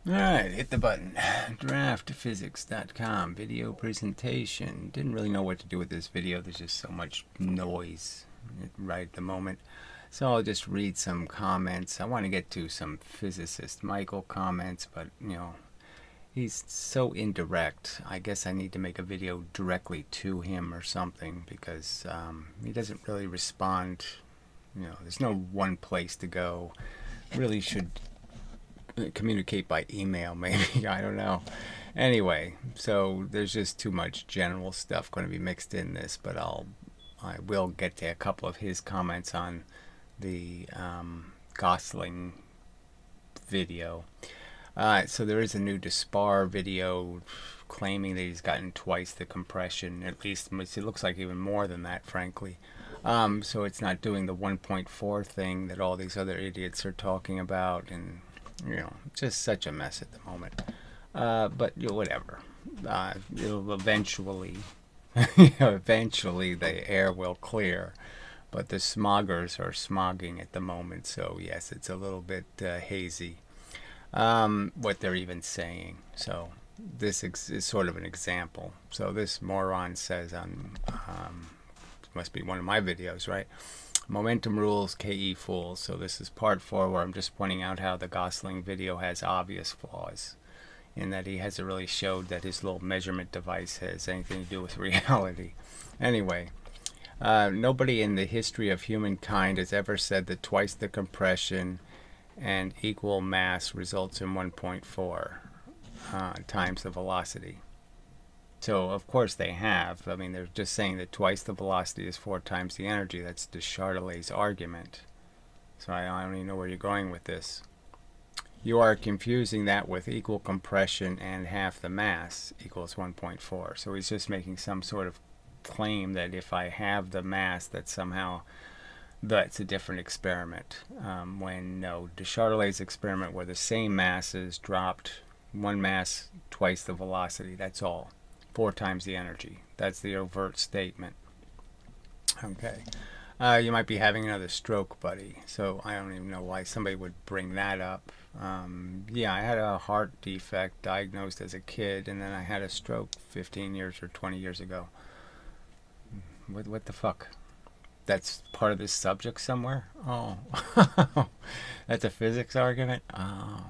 Alright, hit the button. DraftPhysics.com video presentation. Didn't really know what to do with this video. There's just so much noise right at the moment. So I'll just read some comments. I want to get to some physicist Michael comments, but he's so indirect. I guess I need to make a video directly to him or something because he doesn't really respond. There's no one place to go. Really should communicate by email, maybe. I don't know. Anyway, so there's just too much general stuff going to be mixed in this, but I will get to a couple of his comments on the Gosling video. So there is a new Despar video claiming that he's gotten twice the compression, at least it looks like even more than that, frankly. So it's not doing the 1.4 thing that all these other idiots are talking about, and just such a mess at the moment. But whatever. It'll eventually, eventually the air will clear. But the smoggers are smogging at the moment, so yes, it's a little bit hazy what they're even saying. So this is sort of an example. So this moron says on, must be one of my videos, right? Momentum rules, KE fools. So this is part 4 where I'm just pointing out how the Gosling video has obvious flaws in that he hasn't really showed that his little measurement device has anything to do with reality. Anyway, nobody in the history of humankind has ever said that twice the compression and equal mass results in 1.4 times the velocity. So, of course, they have. I mean, they're just saying that twice the velocity is 4 times the energy. That's de Chatelet's argument. So I don't even know where you're going with this. You are confusing that with equal compression and half the mass equals 1.4. So he's just making some sort of claim that if I have the mass, that somehow that's a different experiment. When no, de Chatelet's experiment where the same masses dropped one mass, twice the velocity. That's all. 4 times the energy. That's the overt statement. Okay. You might be having another stroke, buddy. So I don't even know why somebody would bring that up. Yeah, I had a heart defect diagnosed as a kid, and then I had a stroke 15 years or 20 years ago. What the fuck? That's part of this subject somewhere? Oh. That's a physics argument? Oh.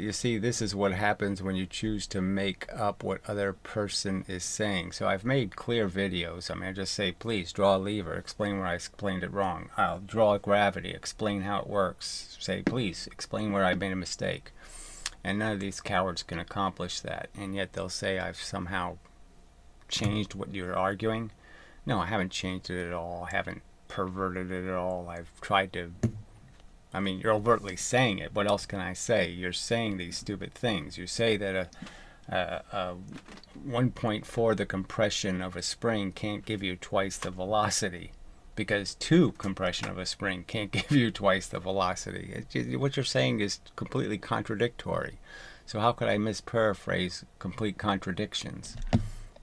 You see, this is what happens when you choose to make up what other person is saying. So I've made clear videos. I mean, I just say, please draw a lever, explain where I explained it wrong. I'll draw gravity, explain how it works. Say, please, explain where I made a mistake. And none of these cowards can accomplish that. And yet they'll say I've somehow changed what you're arguing. No, I haven't changed it at all. I haven't perverted it at all. I've tried to... I mean, you're overtly saying it. What else can I say? You're saying these stupid things. You say that a 1.4 the compression of a spring can't give you twice the velocity because 2 compression of a spring can't give you twice the velocity. What you're saying is completely contradictory. So how could I misparaphrase complete contradictions?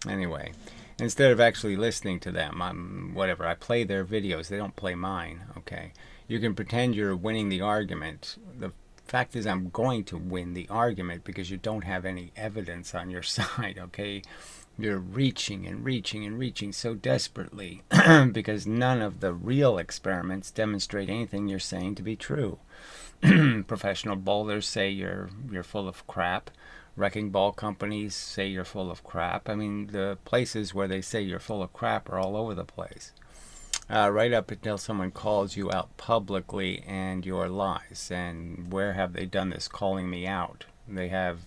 Anyway, instead of actually listening to them, whatever, I play their videos. They don't play mine, okay? You can pretend you're winning the argument. The fact is I'm going to win the argument because you don't have any evidence on your side, okay? You're reaching and reaching and reaching so desperately because none of the real experiments demonstrate anything you're saying to be true. Professional bowlers say you're full of crap. Wrecking ball companies say you're full of crap. I mean, the places where they say you're full of crap are all over the place. Right up until someone calls you out publicly and your lies. And where have they done this, calling me out? They have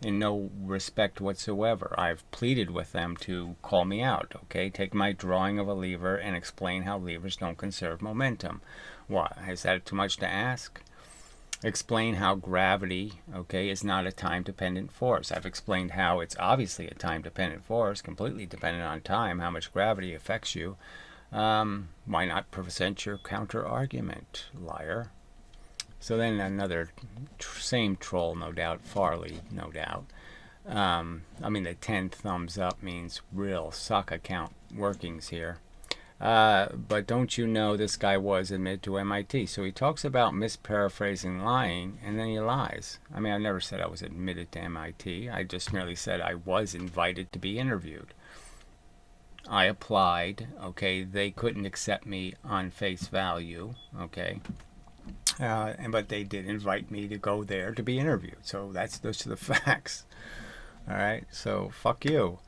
in no respect whatsoever. I've pleaded with them to call me out, okay? Take my drawing of a lever and explain how levers don't conserve momentum. Why? Is that too much to ask? Explain how gravity, okay, is not a time-dependent force. I've explained how it's obviously a time-dependent force, completely dependent on time, how much gravity affects you. Why not present your counter-argument, liar? So then another same troll, no doubt, Farley, no doubt. I mean, the 10 thumbs up means real sock account workings here. But don't you know this guy was admitted to MIT? So he talks about misparaphrasing lying, and then he lies. I mean, I never said I was admitted to MIT. I just merely said I was invited to be interviewed. I applied, okay. They couldn't accept me on face value, okay. But they did invite me to go there to be interviewed. So those are the facts. All right. So fuck you.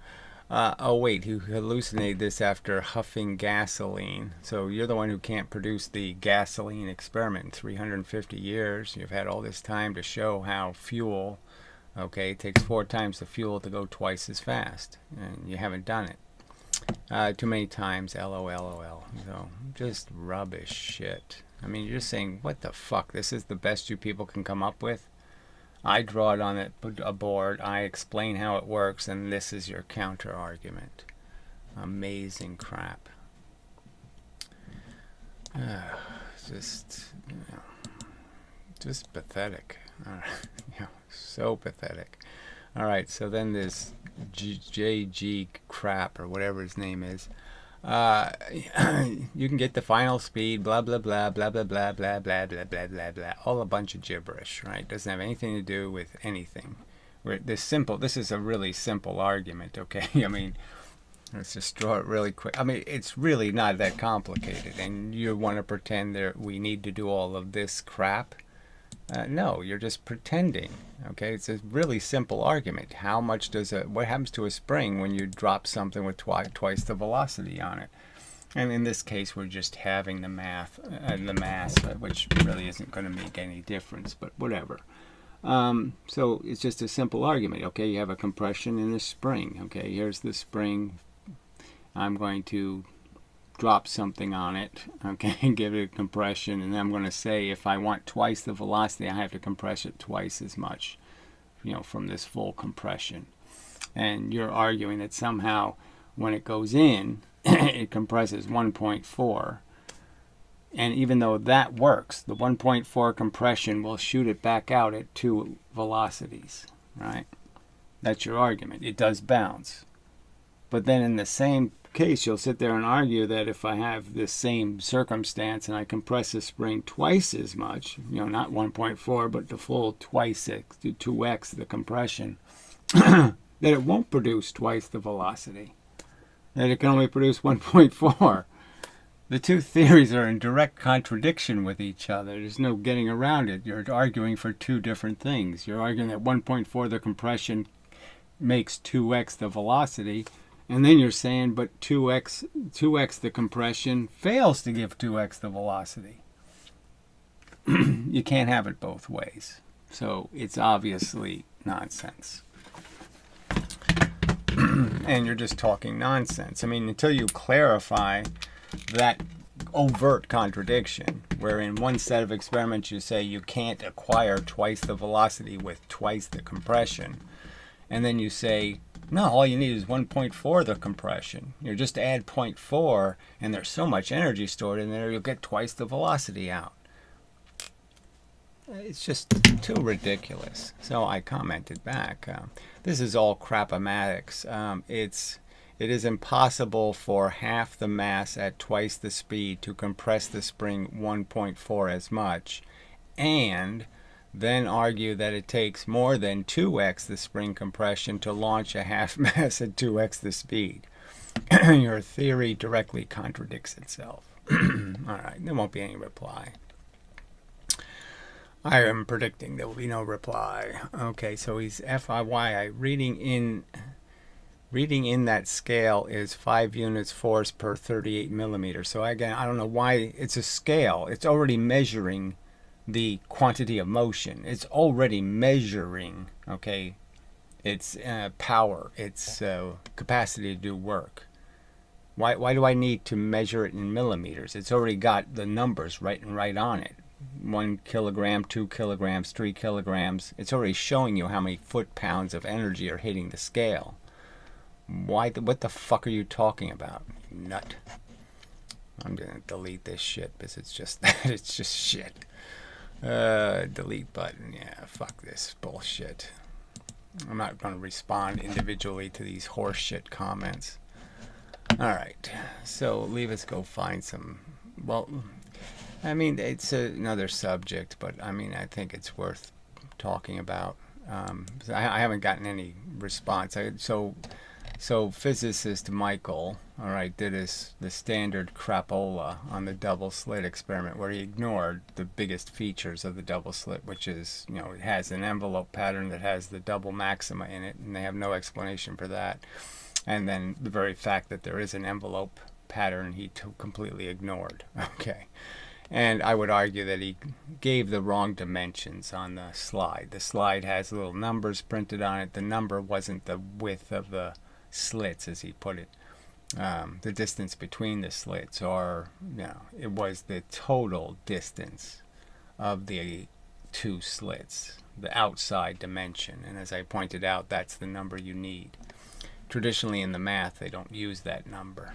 Oh wait, he hallucinated this after huffing gasoline. So you're the one who can't produce the gasoline experiment in 350 years. You've had all this time to show how fuel, okay, it takes 4 times the fuel to go twice as fast, and you haven't done it. Too many times, LOL. So just rubbish shit. I mean, you're just saying, what the fuck? This is the best you people can come up with? I draw it on a board, I explain how it works, and this is your counter argument. Amazing crap. Just pathetic. So pathetic. Alright, so then this JG crap, or whatever his name is, you can get the final speed, blah blah blah blah blah blah blah blah blah blah blah blah, all a bunch of gibberish, right? Doesn't have anything to do with anything. This is a really simple argument, okay? I mean, let's just draw it really quick. I mean, it's really not that complicated, and you want to pretend that we need to do all of this crap. No, you're just pretending. Okay, it's a really simple argument. What happens to a spring when you drop something with twice the velocity on it? And in this case, we're just having the mass, which really isn't going to make any difference, but whatever. So it's just a simple argument. Okay, you have a compression in a spring. Okay, here's the spring. I'm going to drop something on it, okay, and give it a compression, and then I'm going to say if I want twice the velocity, I have to compress it twice as much, from this full compression. And you're arguing that somehow when it goes in, it compresses 1.4, and even though that works, the 1.4 compression will shoot it back out at 2 velocities, right? That's your argument. It does bounce. But then in the same case, you'll sit there and argue that if I have this same circumstance and I compress the spring twice as much, not 1.4, but the full 2x the compression, that it won't produce twice the velocity, that it can only produce 1.4. The two theories are in direct contradiction with each other. There's no getting around it. You're arguing for two different things. You're arguing that 1.4, the compression, makes 2x the velocity, and then you're saying, but 2x the compression fails to give 2x the velocity. You can't have it both ways. So it's obviously nonsense. And you're just talking nonsense. I mean, until you clarify that overt contradiction, where in one set of experiments you say you can't acquire twice the velocity with twice the compression, and then you say, no, all you need is 1.4 the compression. You just add 0.4, and there's so much energy stored in there, you'll get twice the velocity out. It's just too ridiculous. So I commented back, this is all crapomatics. It is impossible for half the mass at twice the speed to compress the spring 1.4 as much, and then argue that it takes more than 2x the spring compression to launch a half mass at 2x the speed. Your theory directly contradicts itself. Alright, there won't be any reply. I am predicting there will be no reply. Okay, so he's FIY. Reading in that scale is 5 units force per 38 millimeters. So again, I don't know why it's a scale. It's already measuring the quantity of motion. It's already measuring, okay, its power, its capacity to do work. Why do I need to measure it in millimeters? It's already got the numbers right on it. 1 kilogram, 2 kilograms, 3 kilograms. It's already showing you how many foot-pounds of energy are hitting the scale. What the fuck are you talking about, nut? I'm gonna delete this shit because it's just it's just shit. Delete button. Yeah, fuck this bullshit. I'm not gonna respond individually to these horseshit comments. All right, so leave us go find some. Well, I mean, it's another subject, but I mean, I think it's worth talking about. I haven't gotten any response. So physicist Michael, all right, did the standard crapola on the double slit experiment, where he ignored the biggest features of the double slit, which is, it has an envelope pattern that has the double maxima in it, and they have no explanation for that. And then the very fact that there is an envelope pattern he completely ignored. Okay. And I would argue that he gave the wrong dimensions on the slide. The slide has little numbers printed on it. The number wasn't the width of the slits, as he put it. The distance between the slits, or it was the total distance of the two slits, the outside dimension. And as I pointed out, that's the number you need. Traditionally in the math, they don't use that number.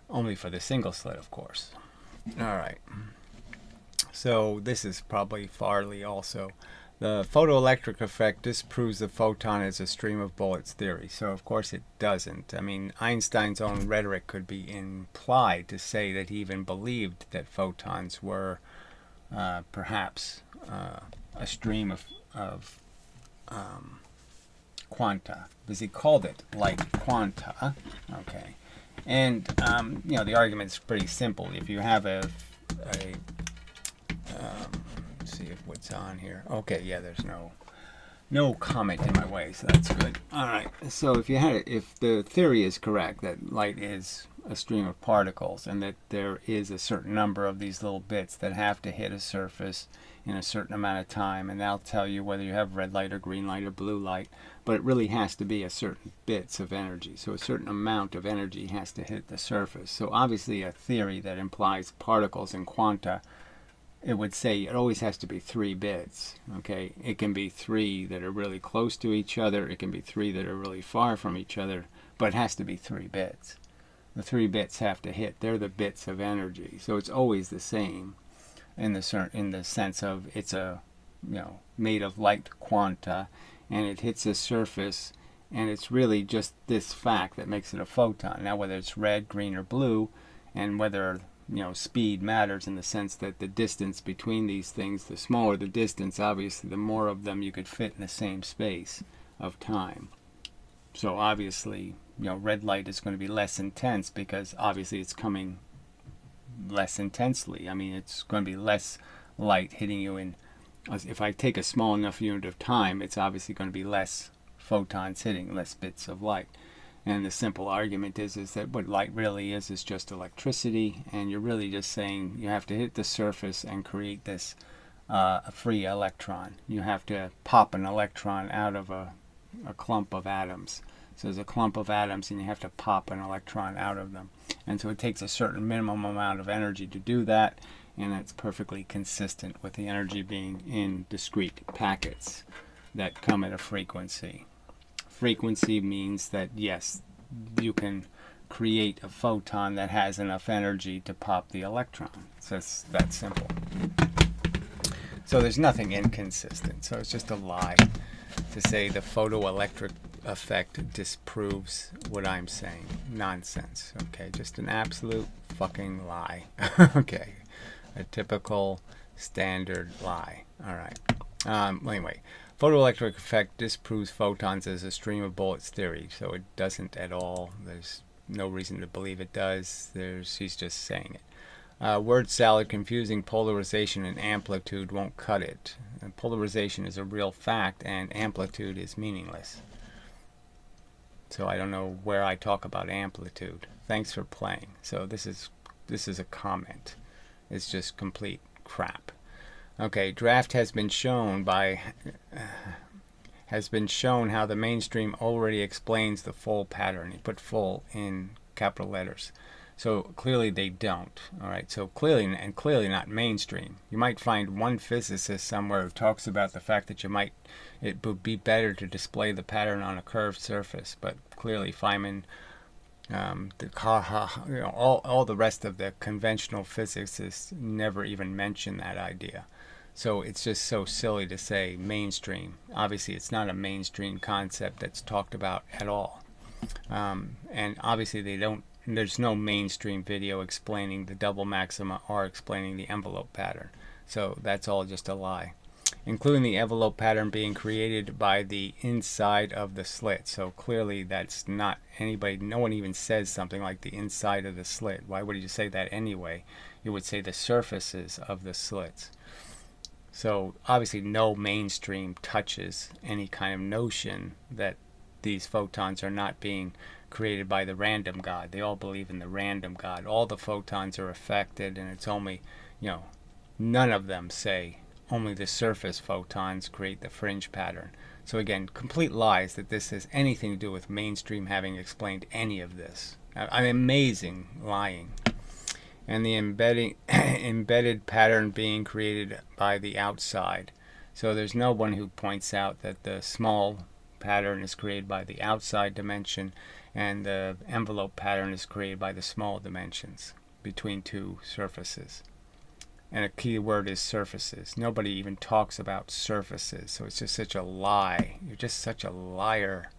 Only for the single slit, of course. All right. So this is probably Farley also. The photoelectric effect disproves the photon as a stream of bullets theory. So of course it doesn't. I mean, Einstein's own rhetoric could be implied to say that he even believed that photons were perhaps a stream of quanta, because he called it light quanta. Okay. And the argument's pretty simple. If you have let's see if what's on here. Okay, yeah, there's no comment in my way, so that's good. All right. So if the theory is correct that light is a stream of particles, and that there is a certain number of these little bits that have to hit a surface in a certain amount of time, and that'll tell you whether you have red light or green light or blue light, but it really has to be a certain bits of energy. So a certain amount of energy has to hit the surface. So obviously a theory that implies particles in quanta, it would say it always has to be 3 bits. Okay, it can be 3 that are really close to each other, it can be 3 that are really far from each other, but it has to be 3 bits. The 3 bits have to hit. They're the bits of energy. So it's always the same in the sense of it's made of light quanta, and it hits a surface, and it's really just this fact that makes it a photon. Now whether it's red, green, or blue, and whether speed matters in the sense that the distance between these things, the smaller the distance, obviously the more of them you could fit in the same space of time. So obviously red light is going to be less intense because obviously it's coming less intensely. I mean, it's going to be less light hitting you in. If I take a small enough unit of time, it's obviously going to be less photons hitting, less bits of light. And the simple argument is that what light really is just electricity, and you're really just saying you have to hit the surface and create this a free electron. You have to pop an electron out of a clump of atoms. So there's a clump of atoms, and you have to pop an electron out of them. And so it takes a certain minimum amount of energy to do that, and that's perfectly consistent with the energy being in discrete packets that come at a frequency. Frequency means that, yes, you can create a photon that has enough energy to pop the electron. So it's that simple. So there's nothing inconsistent. So it's just a lie to say the photoelectric effect disproves what I'm saying. Nonsense. Okay, just an absolute fucking lie. Okay, a typical standard lie. All right. Anyway, photoelectric effect disproves photons as a stream of bullets theory. So it doesn't at all. There's no reason to believe it does. He's just saying it. Word salad confusing polarization and amplitude won't cut it. And polarization is a real fact, and amplitude is meaningless. So I don't know where I talk about amplitude. Thanks for playing. So this is a comment. It's just complete crap. Okay, draft has been shown how the mainstream already explains the full pattern. He put full in capital letters. So clearly they don't. All right. So clearly not mainstream. You might find one physicist somewhere who talks about the fact that it would be better to display the pattern on a curved surface. But clearly Feynman, all the rest of the conventional physicists never even mention that idea. So it's just so silly to say mainstream. Obviously, it's not a mainstream concept that's talked about at all. And obviously there's no mainstream video explaining the double maxima or explaining the envelope pattern. So that's all just a lie, including the envelope pattern being created by the inside of the slit. So clearly that's not anybody, no one even says something like the inside of the slit. Why would you say that anyway? You would say the surfaces of the slits. So obviously no mainstream touches any kind of notion that these photons are not being created by the random God. They all believe in the random God. All the photons are affected, and it's only, none of them say only the surface photons create the fringe pattern. So again, complete lies that this has anything to do with mainstream having explained any of this. Amazing lying. And the embedded pattern being created by the outside. So there's no one who points out that the small pattern is created by the outside dimension and the envelope pattern is created by the small dimensions between two surfaces. And a key word is surfaces. Nobody even talks about surfaces, so it's just such a lie. You're just such a liar.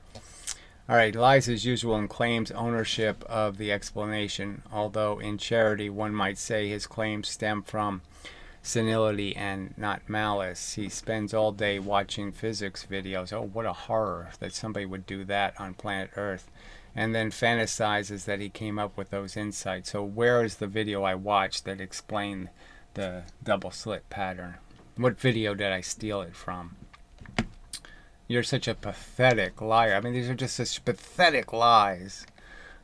All right, lies as usual and claims ownership of the explanation, although in charity one might say his claims stem from senility and not malice. He spends all day watching physics videos. Oh, what a horror that somebody would do that on planet Earth. And then fantasizes that he came up with those insights. So where is the video I watched that explained the double slit pattern? What video did I steal it from? You're such a pathetic liar. These are just such pathetic lies.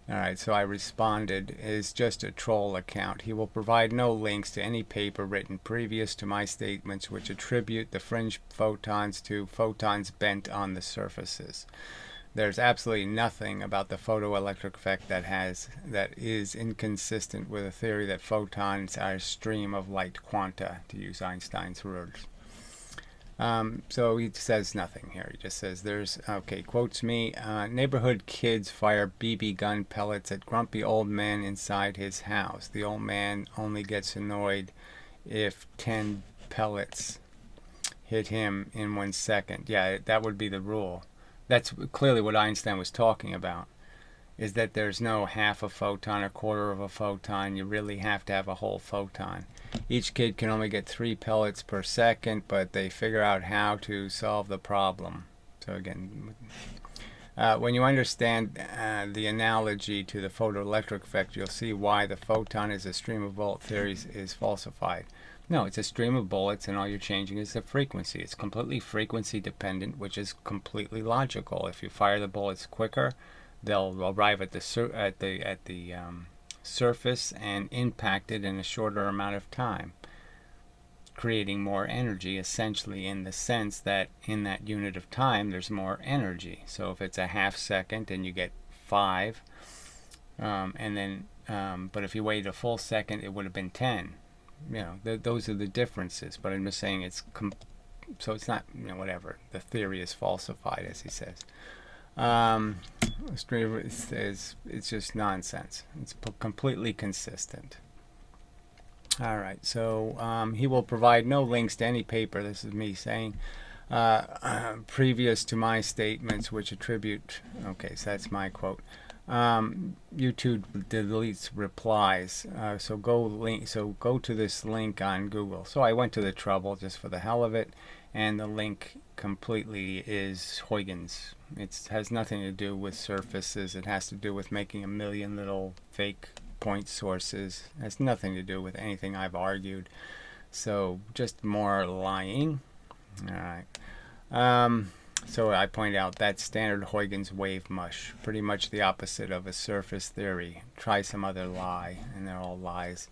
Alright, so I responded, is just a troll account. He will provide no links to any paper written previous to my statements which attribute the fringe photons to photons bent on the surfaces. There's absolutely nothing about the photoelectric effect that is inconsistent with a theory that photons are a stream of light quanta, to use Einstein's words. So he says nothing here. He just says quotes me, neighborhood kids fire BB gun pellets at grumpy old man inside his house. The old man only gets annoyed if 10 pellets hit him in 1 second. Yeah, that would be the rule. That's clearly what Einstein was talking about, is that there's no half a photon or quarter of a photon. You really have to have a whole photon. Each kid can only get 3 pellets per second, but they figure out how to solve the problem. So again, when you understand the analogy to the photoelectric effect, you'll see why the photon is a stream of bullet theory is falsified. No, it's a stream of bullets, and all you're changing is the frequency. It's completely frequency dependent, which is completely logical. If you fire the bullets quicker, they'll arrive at the surface and impact it in a shorter amount of time, creating more energy, essentially, in the sense that in that unit of time there's more energy. So if it's a half second and you get 5, but if you waited a full second it would have been 10. Those are the differences. But I'm just saying so it's not, whatever. The theory is falsified, as he says. It's just nonsense. It's completely consistent. Alright, so he will provide no links to any paper, this is me saying, previous to my statements which attribute, okay, so that's my quote. YouTube deletes replies, so go to this link on Google. So I went to the trouble just for the hell of it, and the link completely is Huygens. It has nothing to do with surfaces. It has to do with making a million little fake point sources. It has nothing to do with anything I've argued. So just more lying. Alright. So I point out that's standard Huygens wave mush. Pretty much the opposite of a surface theory. Try some other lie, and they're all lies.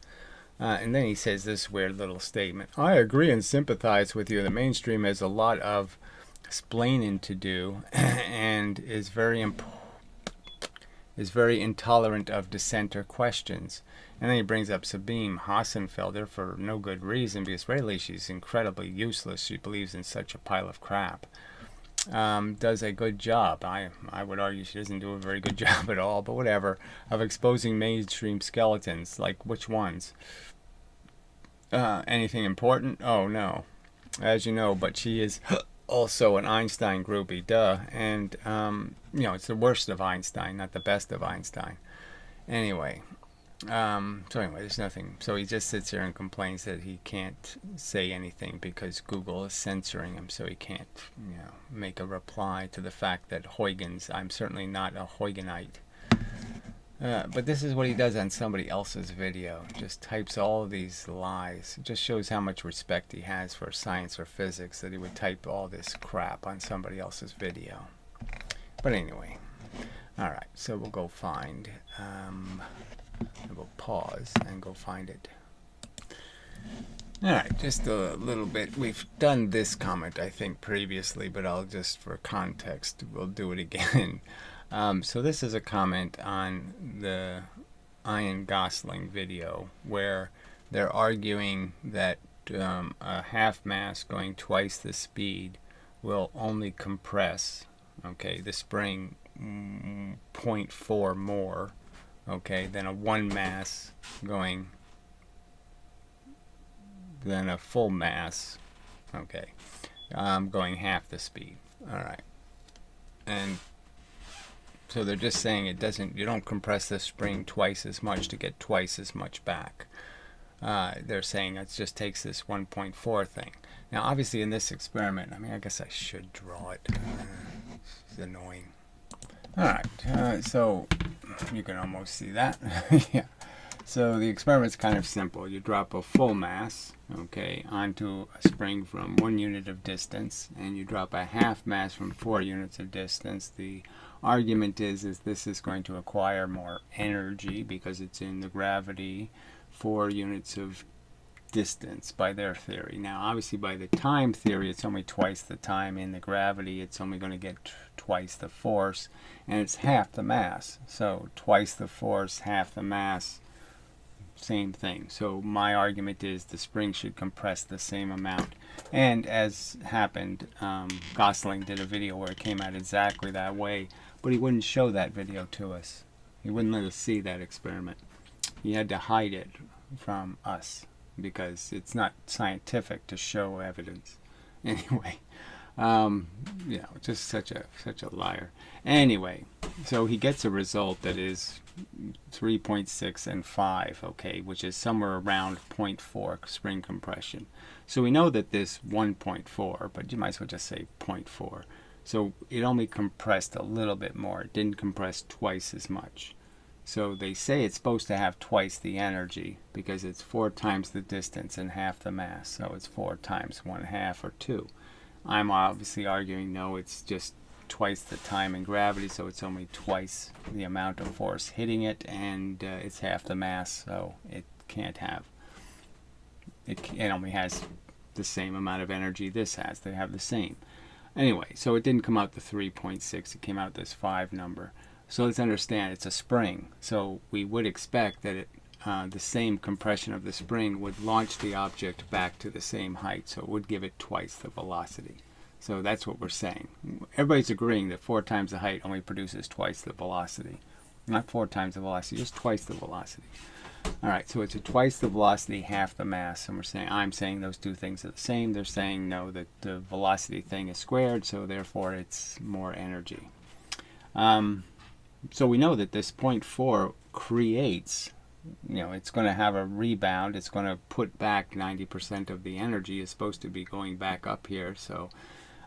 And then he says this weird little statement. I agree and sympathize with you. The mainstream has a lot of explaining to do and is very intolerant of dissenter questions. And then he brings up Sabine Hassenfelder for no good reason, because really she's incredibly useless. She believes in such a pile of crap. Does a good job. I would argue she doesn't do a very good job at all, but whatever, of exposing mainstream skeletons. Like which ones? Anything important? Oh no. As you know, but she is also an Einstein groupie, duh. And, you know, it's the worst of Einstein, not the best of Einstein. Anyway, so anyway, there's nothing. So he just sits there and complains that he can't say anything because Google is censoring him, so he can't, you know, make a reply to the fact that Huygens, I'm certainly not a Huygenite. But this is what he does on somebody else's video. Just types all of these lies. It just shows how much respect he has for science or physics, that he would type all this crap on somebody else's video. But anyway, alright, so we'll go find, we'll pause and go find it. Alright, just a little bit. We've done this comment, I think, previously, but I'll just, for context, we'll do it again. So this is a comment on the Ryan Gosling video where they're arguing that a half mass going twice the speed will only compress, okay, the spring 0.4 more, okay, than a one mass going, than a full mass, okay, going half the speed. All right, and so they're just saying it doesn't, you don't compress the spring twice as much to get twice as much back. They're saying it just takes this 1.4 thing. Now obviously in this experiment, I mean, I guess I should draw it. It's annoying. Alright, so you can almost see that. Yeah. So the experiment's kind of simple. You drop a full mass, okay, onto a spring from 1 unit of distance, and you drop a half mass from 4 units of distance. The argument is this is going to acquire more energy because it's in the gravity 4 units of distance by their theory. Now obviously by the time theory, it's only twice the time. In the gravity, it's only going to get twice the force, and it's half the mass. So twice the force, half the mass, same thing. So my argument is the spring should compress the same amount. And as happened, Gosling did a video where it came out exactly that way, but he wouldn't show that video to us. He wouldn't let us see that experiment. He had to hide it from us because it's not scientific to show evidence. Anyway, you know, just such a liar. Anyway, so he gets a result that is 3.6 and 5, okay, which is somewhere around 0.4 spring compression. So we know that this 1.4, but you might as well just say 0.4. So it only compressed a little bit more. It didn't compress twice as much. So they say it's supposed to have twice the energy because it's 4 times the distance and half the mass. So it's 4 times 1/2 or 2. I'm obviously arguing no, it's just twice the time in gravity, so it's only twice the amount of force hitting it, and it's half the mass, so it can't have, it only has the same amount of energy this has. They have the same. Anyway, so it didn't come out the 3.6, it came out this 5 number. So let's understand it's a spring, so we would expect that it, the same compression of the spring would launch the object back to the same height, so it would give it twice the velocity. So that's what we're saying. Everybody's agreeing that 4 times the height only produces twice the velocity. Not 4 times the velocity, just twice the velocity. Alright, so it's a twice the velocity, half the mass, and I'm saying those two things are the same. They're saying no, that the velocity thing is squared, so therefore it's more energy. So we know that this 0.4 creates, you know, it's going to have a rebound. It's going to put back 90% of the energy. Is supposed to be going back up here. So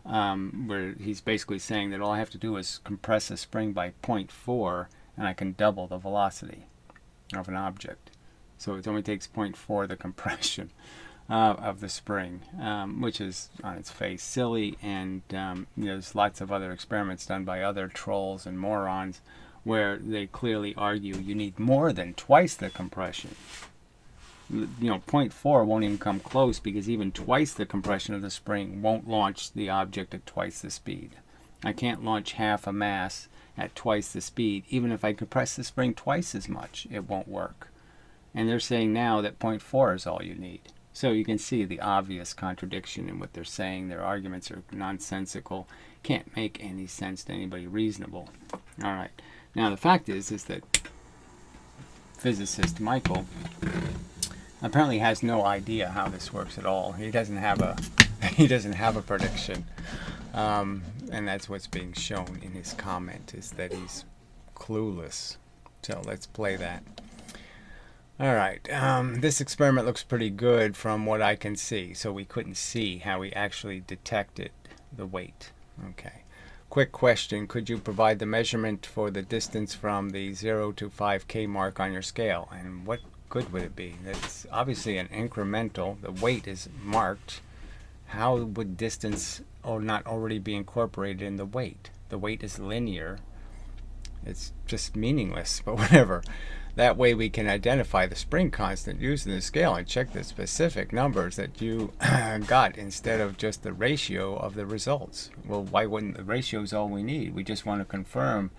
where he's basically saying that all I have to do is compress a spring by 0.4 and I can double the velocity of an object. So it only takes 0.4 the compression of the spring, which is on its face silly. And there's lots of other experiments done by other trolls and morons where they clearly argue you need more than twice the compression. You know, 0.4 won't even come close because even twice the compression of the spring won't launch the object at twice the speed. I can't launch half a mass at twice the speed. Even if I compress the spring twice as much, it won't work. And they're saying now that 0.4 is all you need. So you can see the obvious contradiction in what they're saying. Their arguments are nonsensical. Can't make any sense to anybody reasonable. All right. Now the fact is that physicist Michael apparently has no idea how this works at all. He doesn't have a prediction. And that's what's being shown in his comment, is that he's clueless. So let's play that. All right, this experiment looks pretty good from what I can see. So we couldn't see how he actually detected the weight. Okay. Quick question, could you provide the measurement for the distance from the 0 to 5K mark on your scale? And what good would it be? It's obviously an incremental. The weight is marked. How would distance or not already be incorporated in the weight? The weight is linear. It's just meaningless, but whatever. That way we can identify the spring constant using the scale and check the specific numbers that you got instead of just the ratio of the results. Well, why wouldn't the ratio is all we need? We just want to confirm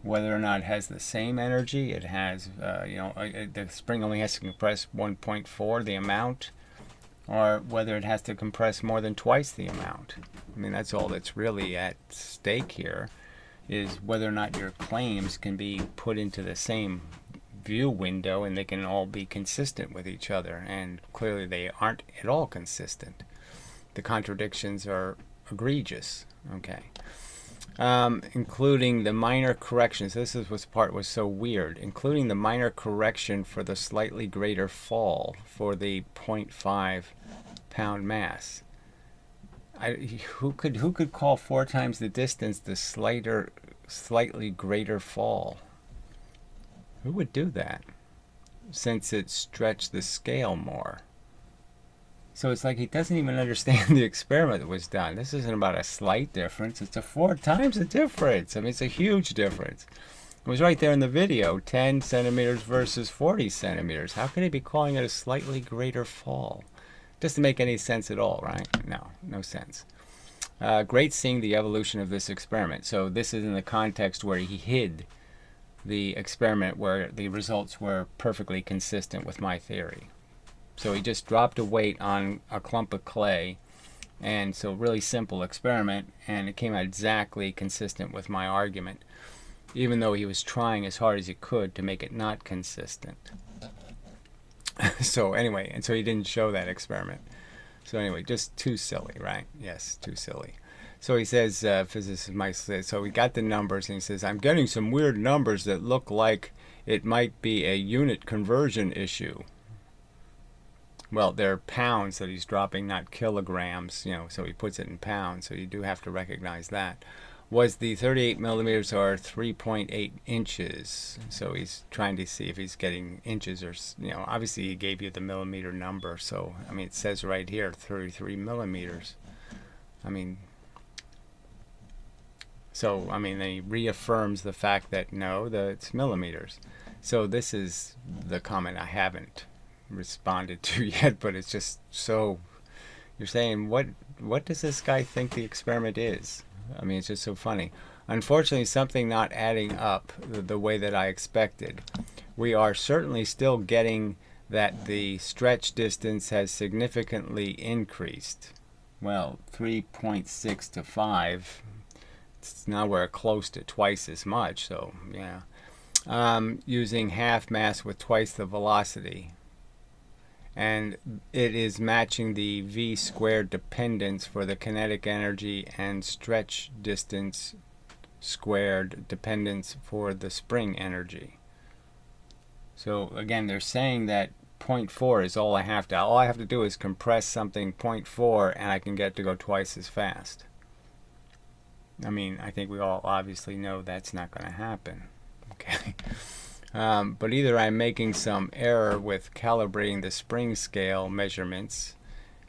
whether or not it has the same energy. It has, the spring only has to compress 1.4 the amount, or whether it has to compress more than twice the amount. I mean, that's all that's really at stake here, is whether or not your claims can be put into the same view window and they can all be consistent with each other, and clearly they aren't at all consistent. The contradictions are egregious. Okay. Including the minor corrections. This is what part was so weird. Including the minor correction for the slightly greater fall for the 0.5 pound mass. Who could call 4 times the distance the slightly greater fall? Who would do that? Since it stretched the scale more. So it's like he doesn't even understand the experiment that was done. This isn't about a slight difference. It's a 4 times the difference. I mean, it's a huge difference. It was right there in the video, 10 centimeters versus 40 centimeters. How could he be calling it a slightly greater fall? Doesn't make any sense at all, right? No sense. Great seeing the evolution of this experiment. So this is in the context where he hid the experiment where the results were perfectly consistent with my theory. So he just dropped a weight on a clump of clay, and so really simple experiment, and it came out exactly consistent with my argument, even though he was trying as hard as he could to make it not consistent. So anyway, and so he didn't show that experiment. So anyway, just too silly, right? Yes, too silly. So he says, physicist Mike says, so we got the numbers, and he says, I'm getting some weird numbers that look like it might be a unit conversion issue. Well, they're pounds that he's dropping, not kilograms, so he puts it in pounds, so you do have to recognize that. Was the 38 millimeters or 3.8 inches? So he's trying to see if he's getting inches or, obviously he gave you the millimeter number, so, I mean, it says right here, 33 millimeters. So, then he reaffirms the fact that, no, it's millimeters. So this is the comment I haven't responded to yet, but it's just so, you're saying, what does this guy think the experiment is? It's just so funny. Unfortunately, something not adding up the way that I expected. We are certainly still getting that the stretch distance has significantly increased. Well, 3.6 to 5. Now we're close to twice as much, so yeah. Using half mass with twice the velocity. And it is matching the v squared dependence for the kinetic energy and stretch distance squared dependence for the spring energy. So again, they're saying that 0.4 is all I have to do is compress something 0.4 and I can get to go twice as fast. I think we all obviously know that's not going to happen. Okay. But either I'm making some error with calibrating the spring scale measurements,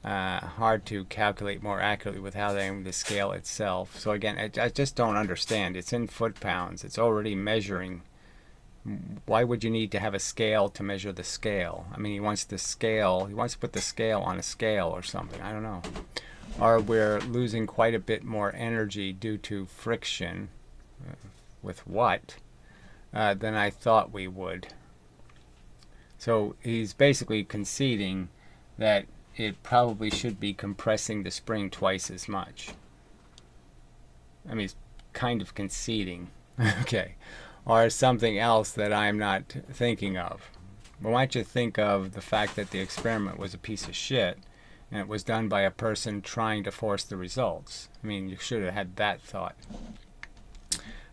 hard to calculate more accurately without having the scale itself. So again, I just don't understand. It's in foot-pounds. It's already measuring. Why would you need to have a scale to measure the scale? He wants the scale. He wants to put the scale on a scale or something. I don't know. Or we're losing quite a bit more energy due to friction. With what? Than I thought we would. So he's basically conceding that it probably should be compressing the spring twice as much. He's kind of conceding. Okay. Or something else that I'm not thinking of. But why don't you think of the fact that the experiment was a piece of shit, And it was done by a person trying to force the results. I mean, you should have had that thought.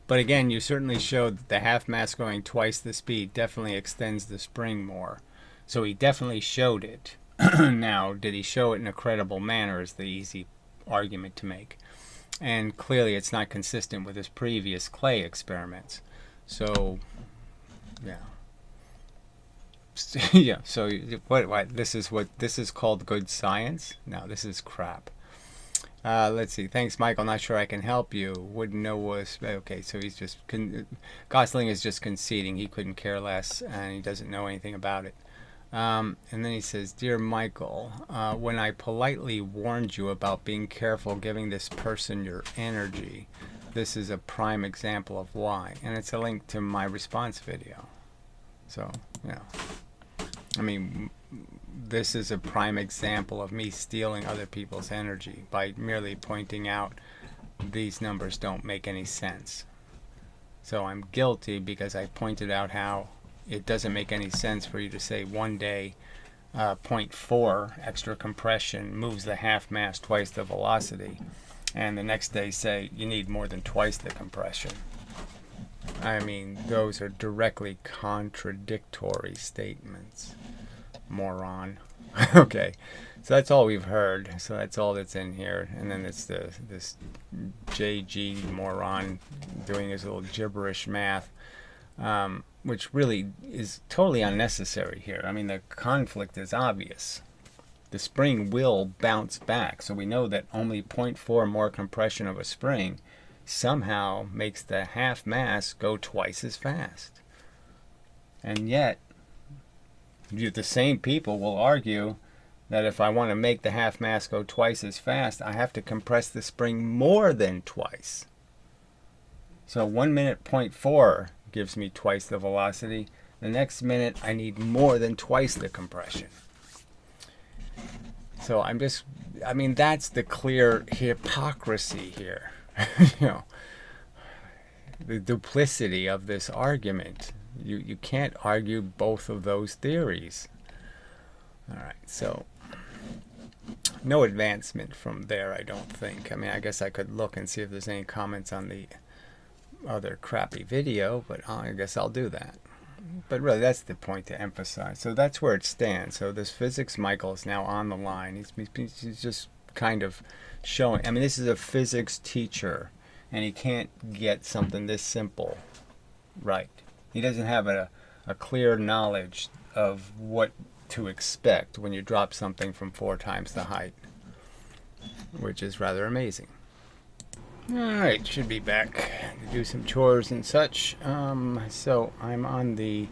But again, you certainly showed that the half mass going twice the speed definitely extends the spring more. So he definitely showed it. Now, did he show it in a credible manner is the easy argument to make. And clearly it's not consistent with his previous clay experiments. So, yeah. Yeah, so what this is called good science? No, this is crap. Let's see. Thanks, Michael. Not sure I can help you. Wouldn't know was okay. So he's just Gosling is just conceding. He couldn't care less, and he doesn't know anything about it. And then he says, "Dear Michael, when I politely warned you about being careful giving this person your energy, this is a prime example of why." And it's a link to my response video. So yeah, I mean, this is a prime example of me stealing other people's energy by merely pointing out these numbers don't make any sense. So I'm guilty because I pointed out how it doesn't make any sense for you to say one day 0.4 extra compression moves the half mass twice the velocity, and the next day say you need more than twice the compression. I mean, those are directly contradictory statements. Moron. Okay, so that's all we've heard. So that's all that's in here, and then it's this JG moron doing his little gibberish math, which really is totally unnecessary here. I mean, the conflict is obvious. The spring will bounce back, so we know that only 0.4 more compression of a spring somehow makes the half mass go twice as fast. And yet, the same people will argue that if I want to make the half mass go twice as fast, I have to compress the spring more than twice. So 1 minute 0.4 gives me twice the velocity. The next minute I need more than twice the compression. So I mean, that's the clear hypocrisy here. You know, the duplicity of this argument. You can't argue both of those theories. All right, so no advancement from there, I don't think. I mean, I guess I could look and see if there's any comments on the other crappy video, but I guess I'll do that. But really, that's the point to emphasize. So that's where it stands. So this physics Michael is now on the line. He's just kind of showing. I mean, this is a physics teacher, and he can't get something this simple right. He doesn't have a clear knowledge of what to expect when you drop something from 4 times the height, which is rather amazing. Alright, should be back to do some chores and such. So I'm on the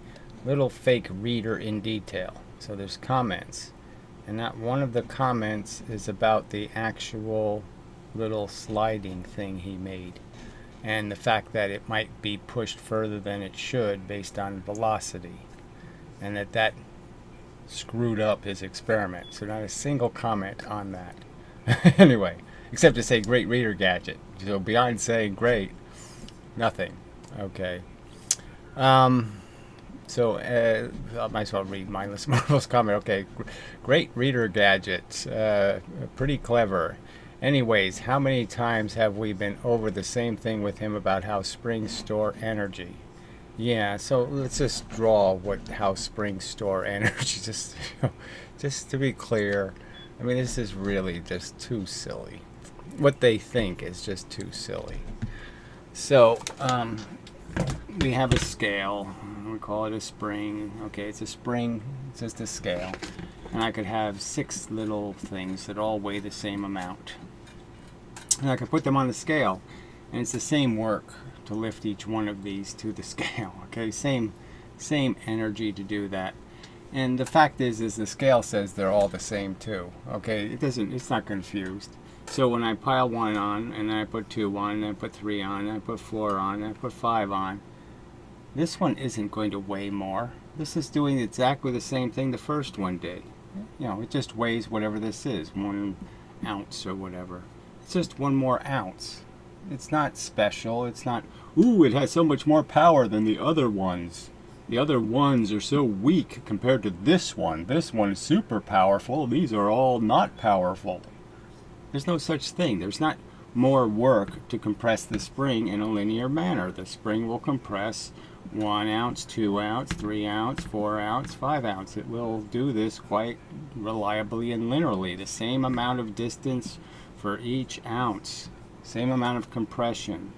little fake reader in detail. So there's comments, and not one of the comments is about the actual little sliding thing he made, and the fact that it might be pushed further than it should based on velocity, and that screwed up his experiment. So not a single comment on that. Anyway, except to say great reader gadget. So beyond saying great, nothing. Okay. So I might as well read Mindless Marvel's comment. Okay, great reader gadget. Pretty clever. Anyways, how many times have we been over the same thing with him about how springs store energy? Yeah, so let's just draw how springs store energy. Just to be clear, I mean, this is really just too silly. What they think is just too silly. So, we have a scale. We call it a spring. Okay, it's a spring. It's just a scale. And I could have 6 little things that all weigh the same amount. And I could put them on the scale, and it's the same work to lift each one of these to the scale. Okay, same energy to do that. And the fact is the scale says they're all the same too. Okay, it's not confused. So when I pile 1 on, and then I put 2 on, and then I put 3 on, and I put 4 on, and I put 5 on, this one isn't going to weigh more. This is doing exactly the same thing the first one did. You know, it just weighs whatever this is, 1 ounce or whatever. It's just 1 more ounce. It's not special. It's not, ooh, it has so much more power than the other ones. The other ones are so weak compared to this one. This one is super powerful. These are all not powerful. There's no such thing. There's not more work to compress the spring in a linear manner. The spring will compress 1 ounce, 2 ounce, 3 ounce, 4 ounce, 5 ounce. It will do this quite reliably and linearly. The same amount of distance for each ounce. Same amount of compression.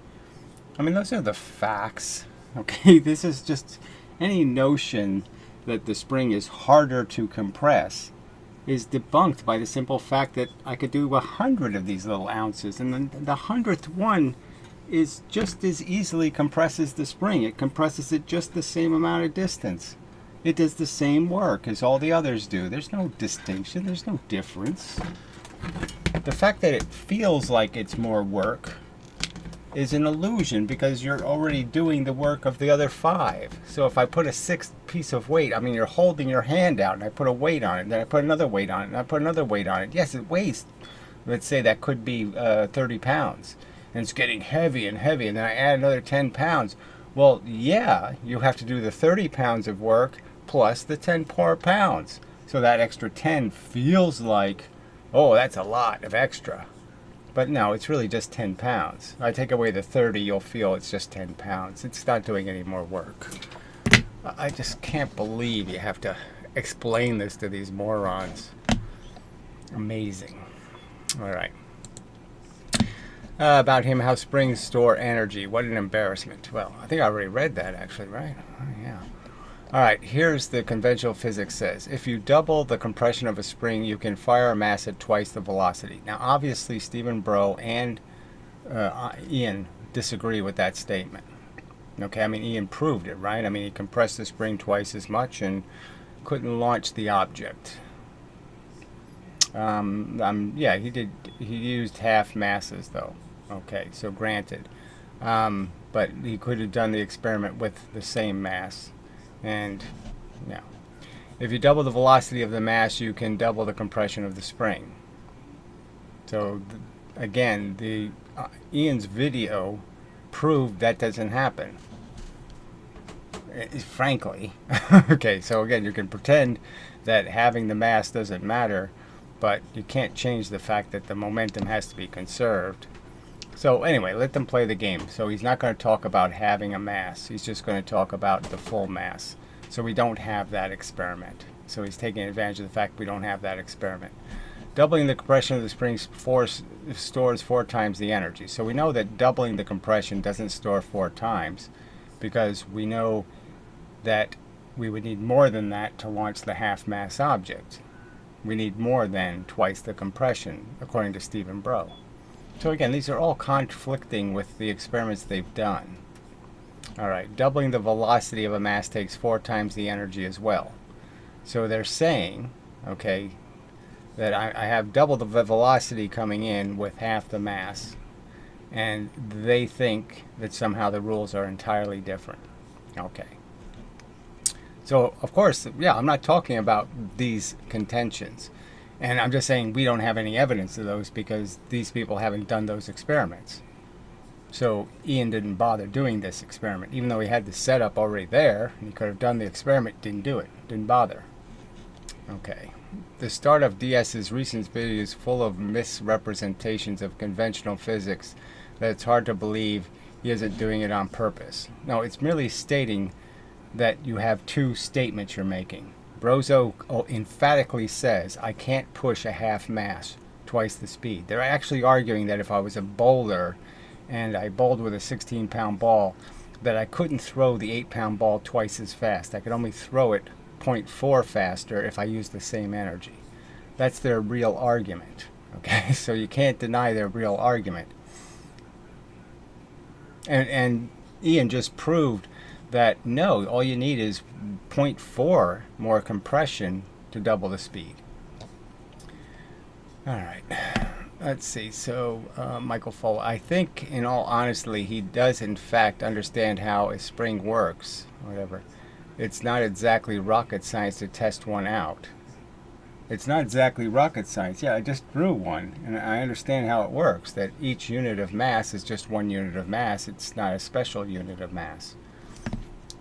I mean, those are the facts. Okay, this is just any notion that the spring is harder to compress is debunked by the simple fact that I could do 100 of these little ounces, and then the 100th one is just as easily compresses the spring. It compresses it just the same amount of distance. It does the same work as all the others do. There's no distinction. There's no difference. The fact that it feels like it's more work is an illusion because you're already doing the work of the other 5. So if I put a 6th piece of weight, I mean, you're holding your hand out and I put a weight on it, then I put another weight on it, and I put another weight on it. Yes, it weighs, let's say that could be 30 pounds. And it's getting heavy and heavy, and then I add another 10 pounds. Well, yeah, you have to do the 30 pounds of work plus the 10 more pounds. So that extra 10 feels like, oh, that's a lot of extra. But no, it's really just 10 pounds. I take away the 30, you'll feel it's just 10 pounds. It's not doing any more work. I just can't believe you have to explain this to these morons. Amazing. All right. About him, how springs store energy. What an embarrassment. Well, I think I already read that, actually, right? Oh, yeah. All right, here's the conventional physics says. If you double the compression of a spring, you can fire a mass at twice the velocity. Now, obviously, Stephen Bro and Ian disagree with that statement. Okay, I mean, Ian proved it, right? I mean, he compressed the spring twice as much and couldn't launch the object. Yeah, he did. He used half masses, though. Okay, so granted. But he could have done the experiment with the same mass. And, yeah. If you double the velocity of the mass, you can double the compression of the spring. So, again, Ian's video proved that doesn't happen. Frankly. Okay, so again, you can pretend that having the mass doesn't matter, but you can't change the fact that the momentum has to be conserved. So anyway, let them play the game. So he's not going to talk about having a mass. He's just going to talk about the full mass. So we don't have that experiment. So he's taking advantage of the fact we don't have that experiment. Doubling the compression of the spring stores 4 times the energy. So we know that doubling the compression doesn't store 4 times because we know that we would need more than that to launch the half-mass object. We need more than twice the compression, according to Stephen Bro. So again, these are all conflicting with the experiments they've done. All right, doubling the velocity of a mass takes 4 times the energy as well. So they're saying, okay, that I have double the velocity coming in with half the mass, and they think that somehow the rules are entirely different. Okay. So, of course, yeah, I'm not talking about these contentions. And I'm just saying we don't have any evidence of those because these people haven't done those experiments. So Ian didn't bother doing this experiment. Even though he had the setup already there, and he could have done the experiment, didn't do it. Didn't bother. Okay. The start of DS's recent video is full of misrepresentations of conventional physics that it's hard to believe he isn't doing it on purpose. No, it's merely stating that you have 2 statements you're making. Brozo emphatically says, I can't push a half mass twice the speed. They're actually arguing that if I was a bowler and I bowled with a 16-pound ball, that I couldn't throw the 8-pound ball twice as fast. I could only throw it 0.4 faster if I used the same energy. That's their real argument. Okay, so you can't deny their real argument. And Ian just proved that no, all you need is 0.4 more compression to double the speed. All right, let's see. So Michael Full, I think in all honesty, he does in fact understand how a spring works, whatever. It's not exactly rocket science to test one out. It's not exactly rocket science. Yeah, I just drew one, and I understand how it works, that each unit of mass is just 1 unit of mass. It's not a special unit of mass.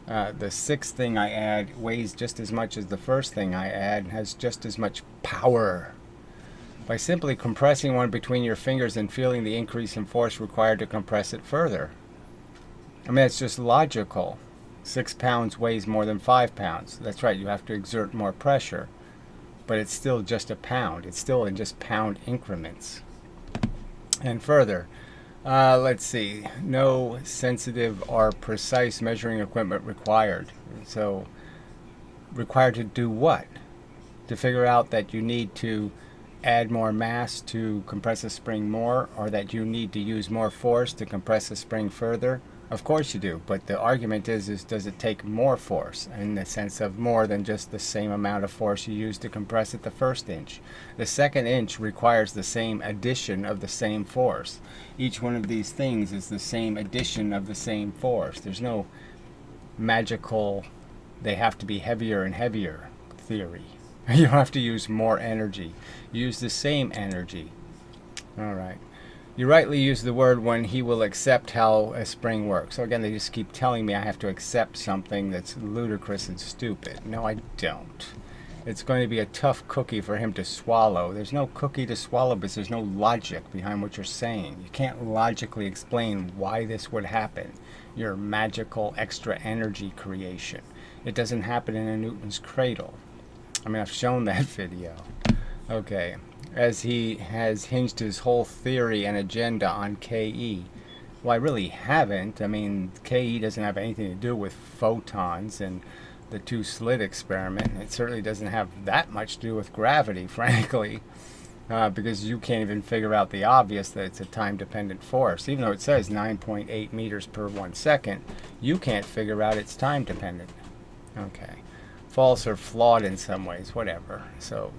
The sixth thing I add weighs just as much as the first thing I add and has just as much power. By simply compressing one between your fingers and feeling the increase in force required to compress it further. I mean, it's just logical. 6 pounds weighs more than 5 pounds. That's right, you have to exert more pressure. But it's still just a pound. It's still in just pound increments. And further, let's see, no sensitive or precise measuring equipment required. So, required to do what? To figure out that you need to add more mass to compress a spring more, or that you need to use more force to compress a spring further? Of course you do, but the argument is does it take more force, in the sense of more than just the same amount of force you used to compress at the first inch. The second inch requires the same addition of the same force. Each one of these things is the same addition of the same force. There's no magical, they have to be heavier and heavier theory. You don't have to use more energy. You use the same energy. All right. You rightly use the word when he will accept how a spring works. So again, they just keep telling me I have to accept something that's ludicrous and stupid. No, I don't. It's going to be a tough cookie for him to swallow. There's no cookie to swallow because there's no logic behind what you're saying. You can't logically explain why this would happen. Your magical extra energy creation. It doesn't happen in a Newton's cradle. I mean, I've shown that video. Okay. As he has hinged his whole theory and agenda on KE. Well, I really haven't. I mean, KE doesn't have anything to do with photons and the two-slit experiment. It certainly doesn't have that much to do with gravity, frankly, because you can't even figure out the obvious that it's a time-dependent force. Even though it says 9.8 meters per 1 second, you can't figure out it's time-dependent. Okay. False or flawed in some ways, whatever. So,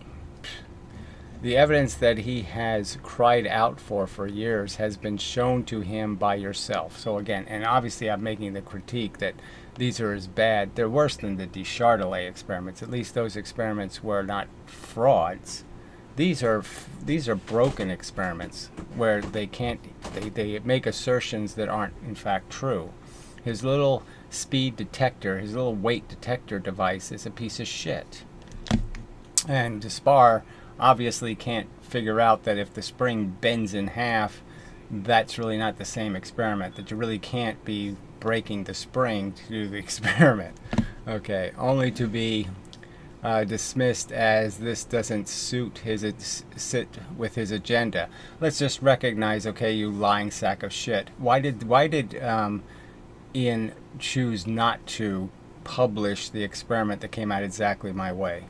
the evidence that he has cried out for years has been shown to him by yourself. So again, and obviously I'm making the critique that these are as bad, they're worse than the de Chardolay experiments. At least those experiments were not frauds. These are broken experiments where they make assertions that aren't in fact true. His little speed detector, his little weight detector device is a piece of shit. And Despar obviously can't figure out that if the spring bends in half, that's really not the same experiment, that you really can't be breaking the spring to do the experiment. Okay, only to be dismissed as this doesn't sit with his agenda. Let's just recognize, okay, you lying sack of shit. Why did Ian choose not to publish the experiment that came out exactly my way?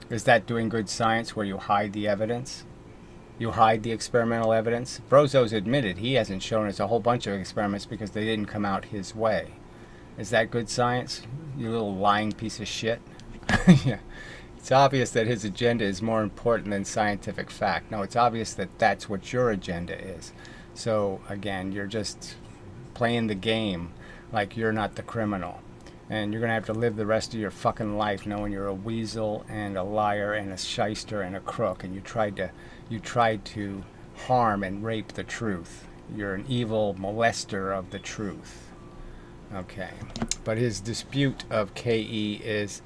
Is that doing good science where you hide the evidence? You hide the experimental evidence? Brozo's admitted he hasn't shown us a whole bunch of experiments because they didn't come out his way. Is that good science? You little lying piece of shit? Yeah. It's obvious that his agenda is more important than scientific fact. No, it's obvious that that's what your agenda is. So, again, you're just playing the game like you're not the criminal. And you're going to have to live the rest of your fucking life knowing you're a weasel and a liar and a shyster and a crook. And you tried to harm and rape the truth. You're an evil molester of the truth. Okay. But his dispute of KE is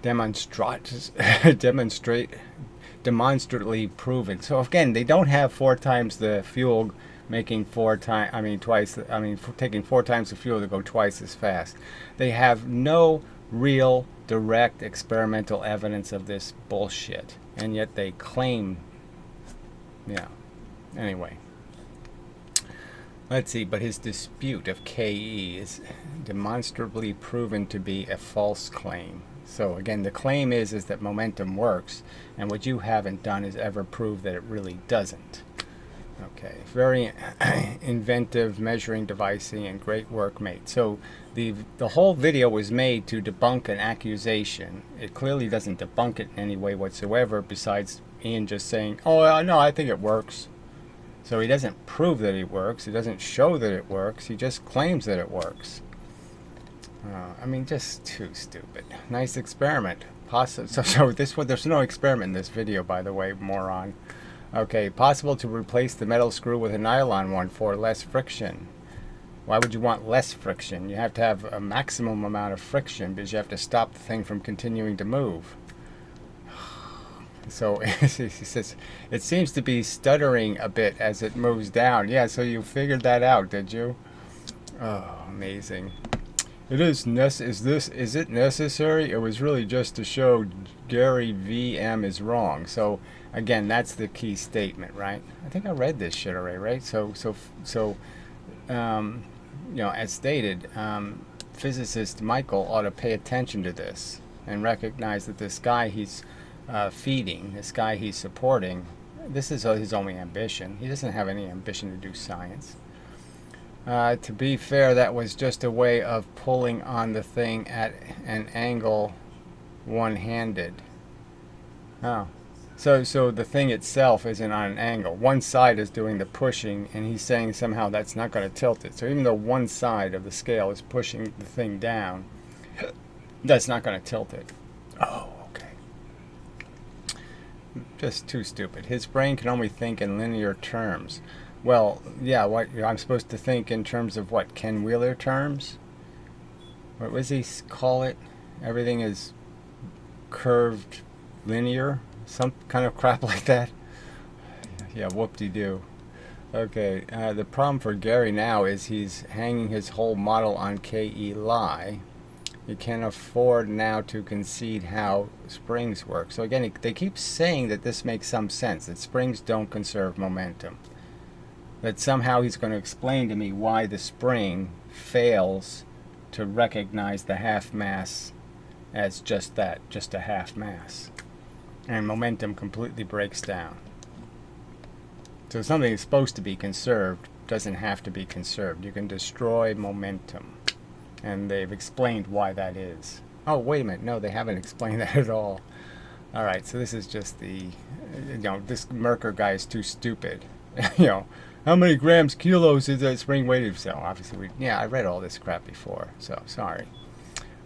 demonstrably proven. So again, they don't have 4 times the fuel taking 4 times the fuel to go twice as fast. They have no real direct experimental evidence of this bullshit, and yet they claim, yeah. Anyway, let's see. But his dispute of KE is demonstrably proven to be a false claim. So again, the claim is that momentum works, and what you haven't done is ever prove that it really doesn't. Okay, very inventive measuring device and great work made. So the whole video was made to debunk an accusation. It clearly doesn't debunk it in any way whatsoever, besides Ian just saying, oh, no, I think it works. So he doesn't prove that it works. He doesn't show that it works. He just claims that it works. I mean, just too stupid. Nice experiment. So this one, there's no experiment in this video, by the way, moron. Okay, possible to replace the metal screw with a nylon one for less friction. Why would you want less friction? You have to have a maximum amount of friction because you have to stop the thing from continuing to move. So he says, it seems to be stuttering a bit as it moves down. Yeah, so you figured that out, did you? Oh, amazing. Is it necessary? It was really just to show Gary VM is wrong. So again, that's the key statement, right? I think I read this shit already, right? So as stated, physicist Michael ought to pay attention to this and recognize that this guy he's feeding, this guy he's supporting, this is his only ambition. He doesn't have any ambition to do science. To be fair, that was just a way of pulling on the thing at an angle one-handed. Oh. So the thing itself isn't on an angle. One side is doing the pushing, and he's saying somehow that's not going to tilt it. So even though one side of the scale is pushing the thing down, that's not going to tilt it. Oh, okay. Just too stupid. His brain can only think in linear terms. Well, yeah, what I'm supposed to think in terms of what? Ken Wheeler terms? What does he call it? Everything is curved linear? Some kind of crap like that? Yeah, whoop-de-doo. Okay, the problem for Gary now is he's hanging his whole model on K.E. lie. He can't afford now to concede how springs work. So again, they keep saying that this makes some sense, that springs don't conserve momentum. That somehow he's going to explain to me why the spring fails to recognize the half mass as just that, just a half mass. And momentum completely breaks down. So something that's supposed to be conserved doesn't have to be conserved. You can destroy momentum. And they've explained why that is. Oh, wait a minute. No, they haven't explained that at all. All right, so this is just the, this Merker guy is too stupid. How many grams, kilos is that spring weighted? So obviously, I read all this crap before, so sorry.